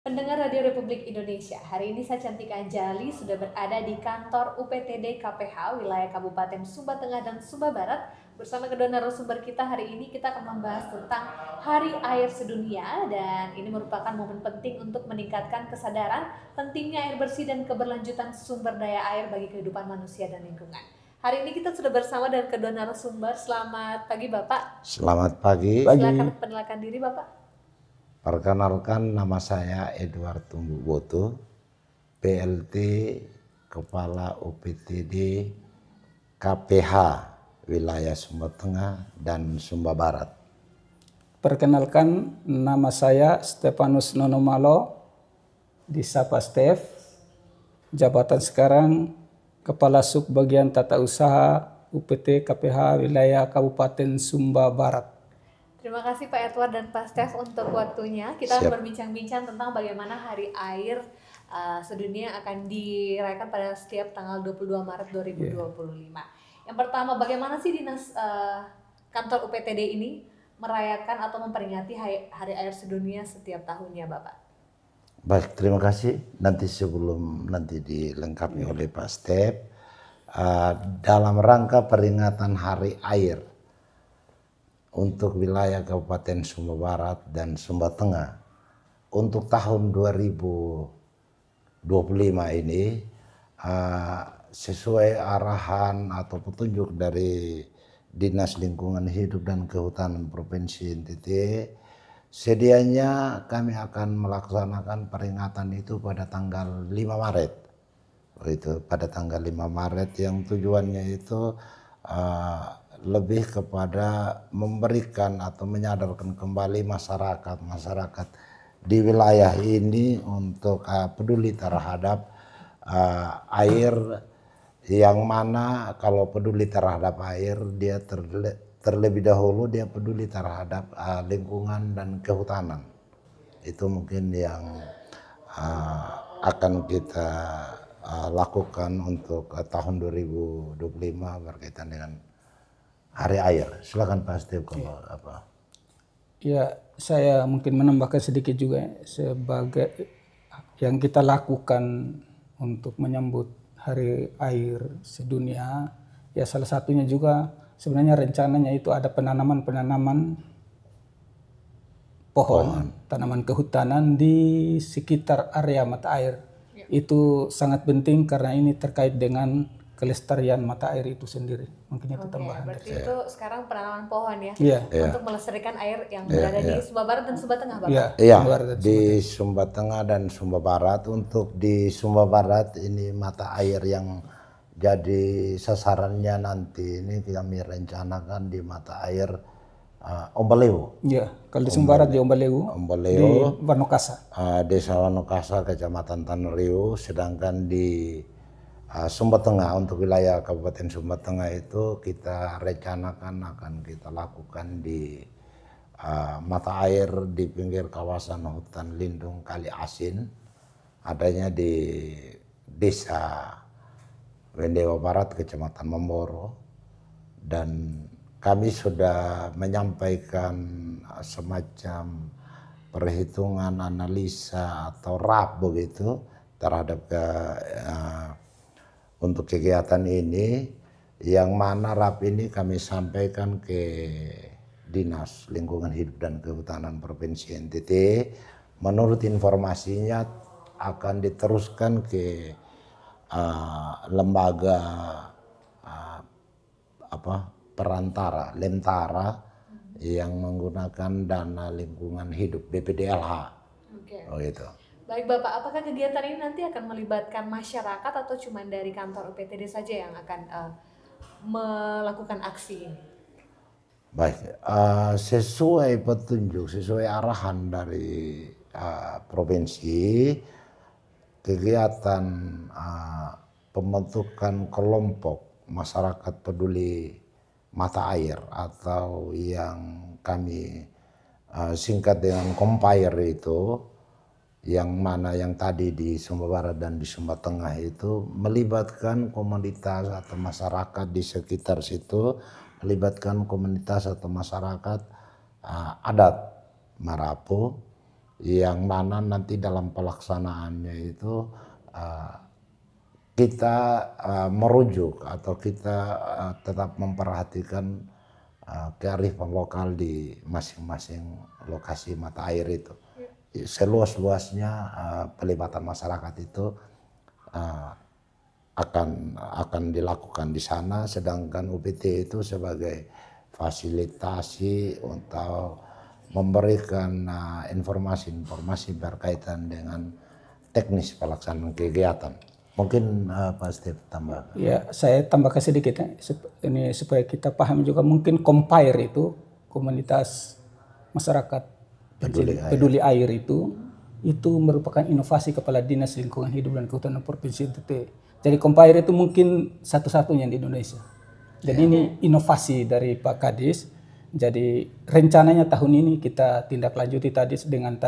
Pendengar Radio Republik Indonesia, hari ini saya Cantika Anjali sudah berada di kantor UPTD KPH wilayah Kabupaten Sumba Tengah dan Sumba Barat. Bersama kedua narasumber kita hari ini kita akan membahas tentang Hari Air Sedunia, dan ini merupakan momen penting untuk meningkatkan kesadaran pentingnya air bersih dan keberlanjutan sumber daya air bagi kehidupan manusia dan lingkungan. Hari ini kita sudah bersama dengan kedua narasumber. Selamat pagi Bapak. Selamat pagi. Silakan perkenalkan diri Bapak. Perkenalkan, nama saya Edward Tumbuboto, PLT Kepala UPTD KPH wilayah Sumba Tengah dan Sumba Barat. Perkenalkan, nama saya Stefanus Nonomalo, disapa Stef, jabatan sekarang Kepala Subbagian Tata Usaha UPT KPH wilayah Kabupaten Sumba Barat. Terima kasih Pak Edward dan Pak Stef untuk waktunya. Kita akan berbincang-bincang tentang bagaimana Hari Air Sedunia akan dirayakan pada setiap tanggal 22 Maret 2025. Yang pertama, bagaimana sih Dinas kantor UPTD ini merayakan atau memperingati Hari Air Sedunia setiap tahunnya, Bapak? Baik, terima kasih. Nanti sebelum dilengkapi oleh Pak Stef, dalam rangka peringatan Hari Air untuk wilayah Kabupaten Sumba Barat dan Sumba Tengah untuk tahun 2025 ini, sesuai arahan atau petunjuk dari Dinas Lingkungan Hidup dan Kehutanan Provinsi NTT, sedianya kami akan melaksanakan peringatan itu pada tanggal 5 Maret. Pada tanggal 5 Maret yang tujuannya itu lebih kepada memberikan atau menyadarkan kembali masyarakat di wilayah ini untuk peduli terhadap air, yang mana kalau peduli terhadap air dia terlebih dahulu dia peduli terhadap lingkungan dan kehutanan. Itu mungkin yang akan kita lakukan untuk tahun 2025 berkaitan dengan Hari Air. Silakan Pak Stef kalau apa. Ya, saya mungkin menambahkan sedikit juga sebagai yang kita lakukan untuk menyambut Hari Air Sedunia. Ya, salah satunya juga sebenarnya rencananya itu ada penanaman pohon, tanaman kehutanan di sekitar area mata air. Itu sangat penting karena ini terkait dengan kelestarian mata air itu sendiri. Mungkin itu tambahan. Berarti itu sekarang penanaman pohon ya, untuk melestarikan air yang berada di Sumba Barat dan Sumba Tengah, Bapak? Iya, di Sumba Tengah dan Sumba Barat. Untuk di Sumba Barat ini mata air yang jadi sasarannya nanti ini kami rencanakan di mata air Ombaleu. Iya, kalau di Sumba Barat di Ombaleu, di Wanokasa. Desa Wanokasa, Kecamatan Tanriu, sedangkan di Sumba Tengah untuk wilayah Kabupaten Sumba Tengah itu kita rencanakan akan kita lakukan di mata air di pinggir kawasan hutan lindung Kali Asin, adanya di Desa Wendewa Barat, Kecamatan Memboro, dan kami sudah menyampaikan semacam perhitungan analisa atau RAP begitu terhadap untuk kegiatan ini, yang mana RAP ini kami sampaikan ke Dinas Lingkungan Hidup dan Kehutanan Provinsi NTT. Menurut informasinya akan diteruskan ke lembaga perantara, Lentara, yang menggunakan dana lingkungan hidup BPDLH. Gitu. Baik Bapak, apakah kegiatan ini nanti akan melibatkan masyarakat atau cuma dari kantor UPTD saja yang akan melakukan aksi ini? Baik, sesuai petunjuk, sesuai arahan dari provinsi, kegiatan pembentukan kelompok masyarakat peduli mata air atau yang kami singkat dengan Compire itu, yang mana yang tadi di Sumba Barat dan di Sumba Tengah itu melibatkan komunitas atau masyarakat di sekitar situ, melibatkan komunitas atau masyarakat adat Marapo, yang mana nanti dalam pelaksanaannya itu kita merujuk atau kita tetap memperhatikan kearifan lokal di masing-masing lokasi mata air itu. Seluas-luasnya pelibatan masyarakat itu akan dilakukan di sana, sedangkan UPT itu sebagai fasilitasi untuk memberikan informasi-informasi berkaitan dengan teknis pelaksanaan kegiatan. Mungkin Pak Steve tambah. Ya, saya tambahkan sedikit ya. Ini supaya kita paham juga, mungkin Compire itu komunitas masyarakat peduli air itu merupakan inovasi Kepala Dinas Lingkungan Hidup dan Kehutanan Provinsi NTT. Jadi Compire itu mungkin satu-satunya di Indonesia. Jadi ini inovasi dari Pak Kadis. Jadi rencananya tahun ini kita tindak lanjuti tadi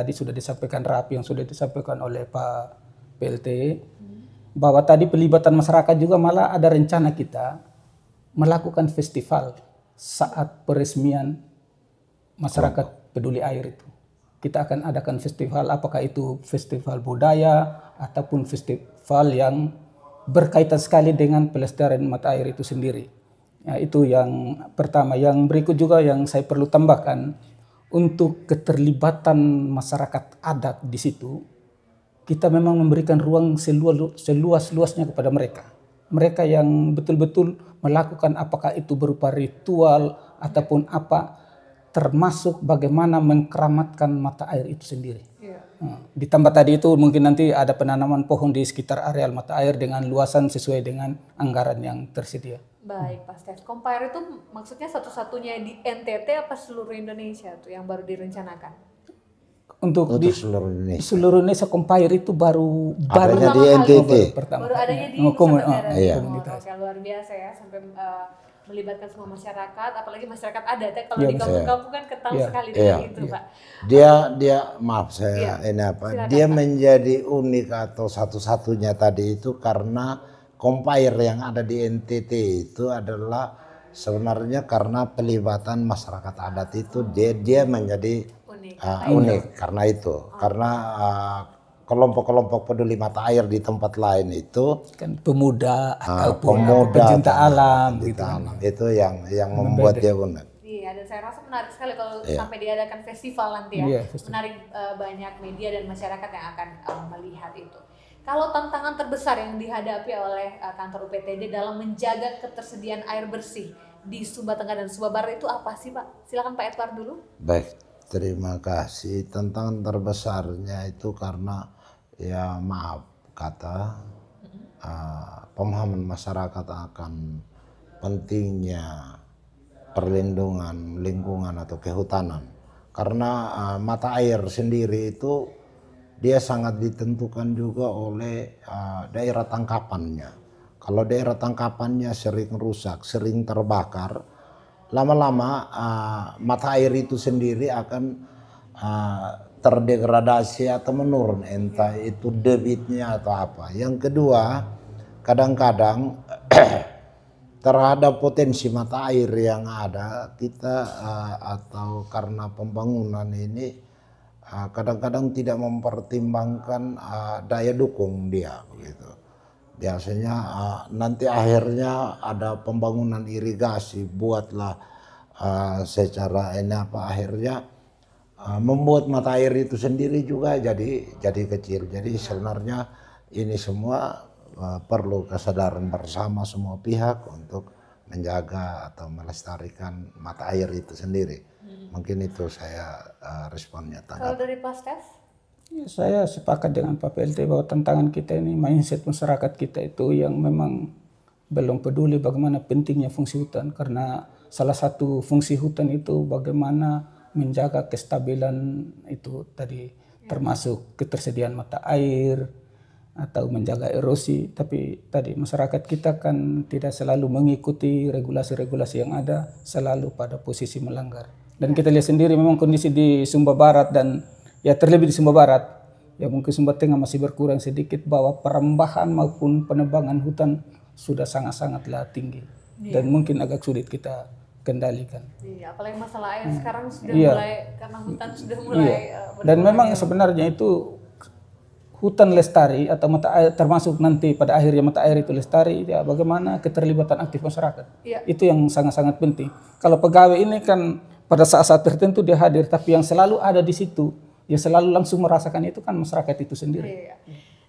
sudah disampaikan rapi yang sudah disampaikan oleh Pak PLT, bahwa tadi pelibatan masyarakat juga malah ada rencana kita melakukan festival saat peresmian masyarakat peduli air itu. Kita akan adakan festival, apakah itu festival budaya ataupun festival yang berkaitan sekali dengan pelestarian mata air itu sendiri. Ya, itu yang pertama. Yang berikut juga yang saya perlu tambahkan, untuk keterlibatan masyarakat adat di situ, kita memang memberikan ruang seluas-luasnya kepada mereka. Mereka yang betul-betul melakukan apakah itu berupa ritual ataupun apa, termasuk bagaimana mengkeramatkan mata air itu sendiri. Ditambah tadi itu mungkin nanti ada penanaman pohon di sekitar areal mata air dengan luasan sesuai dengan anggaran yang tersedia. Baik, Pak Stef. Compire itu maksudnya satu-satunya di NTT apa seluruh Indonesia tuh yang baru direncanakan? Untuk di seluruh Indonesia. Seluruh Indonesia Compire itu baru adanya di NTT. Baru adanya di Nusa Tenggara. Oke, luar biasa ya, sampai melibatkan semua masyarakat, apalagi masyarakat adat ya. Kalau di kampung-kampung kan kental sekali dengan itu, Pak. Dia maaf saya dia menjadi unik atau satu-satunya tadi itu karena Compire yang ada di NTT itu adalah sebenarnya karena pelibatan masyarakat adat itu dia menjadi unik karena itu. Karena kelompok-kelompok peduli mata air di tempat lain itu kan pemuda ataupun pecinta alam gitu. Itu yang membuat dia unik. Iya, dan saya rasa menarik sekali kalau sampai diadakan festival nanti ya. Menarik banyak media dan masyarakat yang akan melihat itu. Kalau tantangan terbesar yang dihadapi oleh kantor UPTD dalam menjaga ketersediaan air bersih di Sumba Tengah dan Sumba Barat itu apa sih, Pak? Silakan Pak Edward dulu. Baik, terima kasih. Tantangan terbesarnya itu karena ya maaf kata pemahaman masyarakat akan pentingnya perlindungan lingkungan atau kehutanan. Karena mata air sendiri itu dia sangat ditentukan juga oleh daerah tangkapannya. Kalau daerah tangkapannya sering rusak, sering terbakar, lama-lama mata air itu sendiri akan terdegradasi atau menurun, entah itu debitnya atau apa. Yang kedua, kadang-kadang terhadap potensi mata air yang ada, kita atau karena pembangunan ini kadang-kadang tidak mempertimbangkan daya dukung dia begitu. Biasanya nanti akhirnya ada pembangunan irigasi, buatlah secara akhirnya membuat mata air itu sendiri juga jadi kecil. Jadi sebenarnya ini semua perlu kesadaran bersama semua pihak untuk menjaga atau melestarikan mata air itu sendiri. Mungkin itu saya responnya. Kalau dari Pak Stef? Ya, saya sepakat dengan Pak PLT bahwa tantangan kita ini mindset masyarakat kita itu yang memang belum peduli bagaimana pentingnya fungsi hutan, karena salah satu fungsi hutan itu bagaimana menjaga kestabilan itu tadi, termasuk ketersediaan mata air atau menjaga erosi. Tapi tadi masyarakat kita kan tidak selalu mengikuti regulasi-regulasi yang ada, selalu pada posisi melanggar. Dan kita lihat sendiri memang kondisi di Sumba Barat dan ya terlebih di Sumba Barat, ya mungkin Sumba Tengah masih berkurang sedikit, bahwa perembahan maupun penebangan hutan sudah sangat-sangatlah tinggi. Dan mungkin agak sulit kita kendalikan. Iya, apalagi masalah air sekarang sudah Iya. mulai, karena hutan sudah mulai Dan memang sebenarnya itu hutan lestari atau mata air, termasuk nanti pada akhirnya mata air itu lestari, ya bagaimana keterlibatan aktif masyarakat. Iya. Itu yang sangat-sangat penting. Kalau pegawai ini kan pada saat-saat tertentu dia hadir, tapi yang selalu ada di situ, yang selalu langsung merasakan itu kan masyarakat itu sendiri. Iya.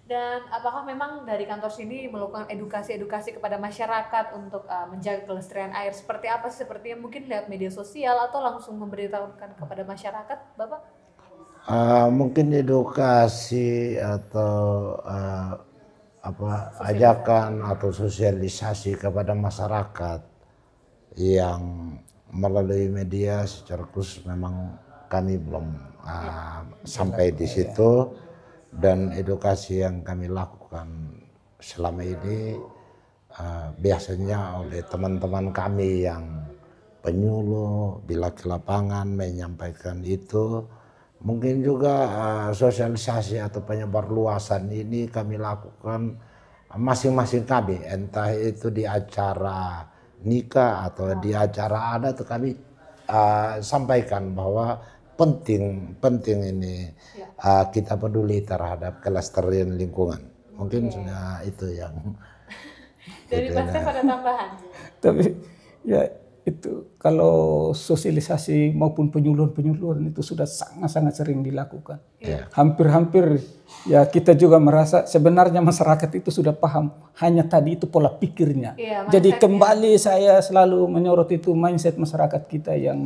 Dan apakah memang dari kantor sini melakukan edukasi-edukasi kepada masyarakat untuk menjaga kelestarian air seperti apa sih? Sepertinya mungkin lewat media sosial atau langsung memberitahukan kepada masyarakat, Bapak? Mungkin edukasi atau ajakan atau sosialisasi kepada masyarakat yang melalui media secara khusus memang kami belum sampai di situ. Dan edukasi yang kami lakukan selama ini biasanya oleh teman-teman kami yang penyuluh bila ke lapangan menyampaikan itu. Mungkin juga sosialisasi atau penyebar luasan ini kami lakukan masing-masing kami, entah itu di acara nikah atau di acara adat, kami sampaikan bahwa penting ini kita peduli terhadap kelestarian lingkungan. Mungkin sudah itu yang dari Mas Tef ada tambahan? Tapi ya itu kalau sosialisasi maupun penyuluhan itu sudah sangat-sangat sering dilakukan. Hampir-hampir ya kita juga merasa sebenarnya masyarakat itu sudah paham, hanya tadi itu pola pikirnya. Jadi kembali saya selalu menyorot itu mindset masyarakat kita yang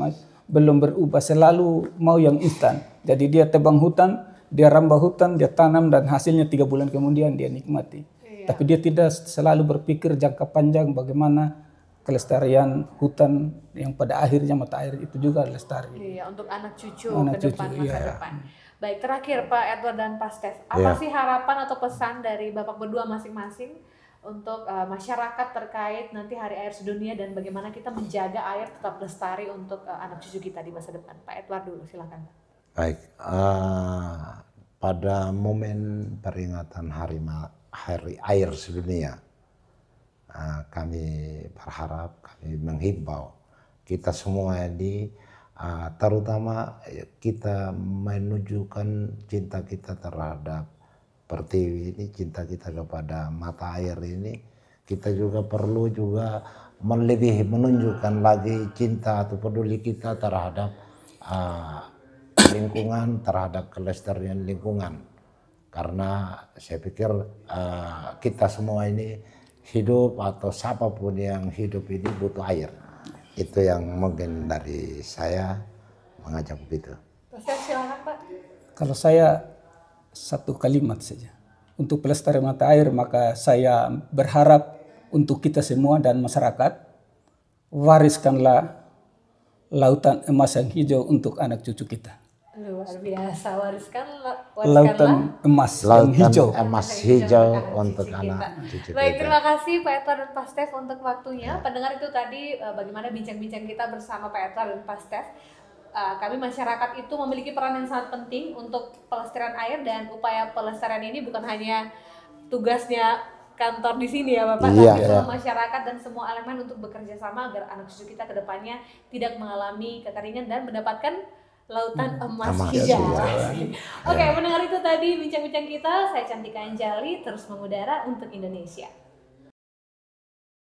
belum berubah, selalu mau yang instan. Jadi dia tebang hutan, dia rambah hutan, dia tanam dan hasilnya 3 bulan kemudian dia nikmati. Tapi dia tidak selalu berpikir jangka panjang bagaimana kelestarian hutan yang pada akhirnya mata air itu juga lestari. Iya, untuk anak cucu ke depan, masa depan. Baik, terakhir Pak Edward dan Pak Stef, apa sih harapan atau pesan dari Bapak berdua masing-masing untuk masyarakat terkait nanti Hari Air Sedunia dan bagaimana kita menjaga air tetap lestari untuk anak cucu kita di masa depan? Pak Edward dulu, silakan. Baik, pada momen peringatan Hari Air Sedunia, kami berharap, kami menghimbau kita semua ini, terutama kita menunjukkan cinta kita terhadap Pertiwi ini, cinta kita kepada mata air ini. Kita juga perlu juga melebihi, menunjukkan lagi cinta atau peduli kita terhadap lingkungan, terhadap kelestarian lingkungan. Karena saya pikir kita semua ini hidup atau siapapun yang hidup ini butuh air. Itu yang mungkin dari saya mengajak begitu. Silakan Pak. Kalau saya satu kalimat saja. Untuk pelestarian mata air, maka saya berharap untuk kita semua dan masyarakat, wariskanlah lautan emas yang hijau untuk anak cucu kita. Luar biasa, wariskanlah lautan emas yang hijau. Emas hijau untuk anak cucu kita. Baik, terima kasih Pak Edward dan Pak Stef untuk waktunya. Pendengar, itu tadi bagaimana bincang-bincang kita bersama Pak Edward dan Pak Stef. Kami masyarakat itu memiliki peran yang sangat penting untuk pelestarian air, dan upaya pelestarian ini bukan hanya tugasnya kantor di sini ya Bapak, tapi semua masyarakat dan semua elemen untuk bekerja sama agar anak cucu kita kedepannya tidak mengalami kekeringan dan mendapatkan lautan emas hijau. Oke, mendengar itu tadi bincang-bincang kita. Saya Cantika Anjali, terus mengudara untuk Indonesia.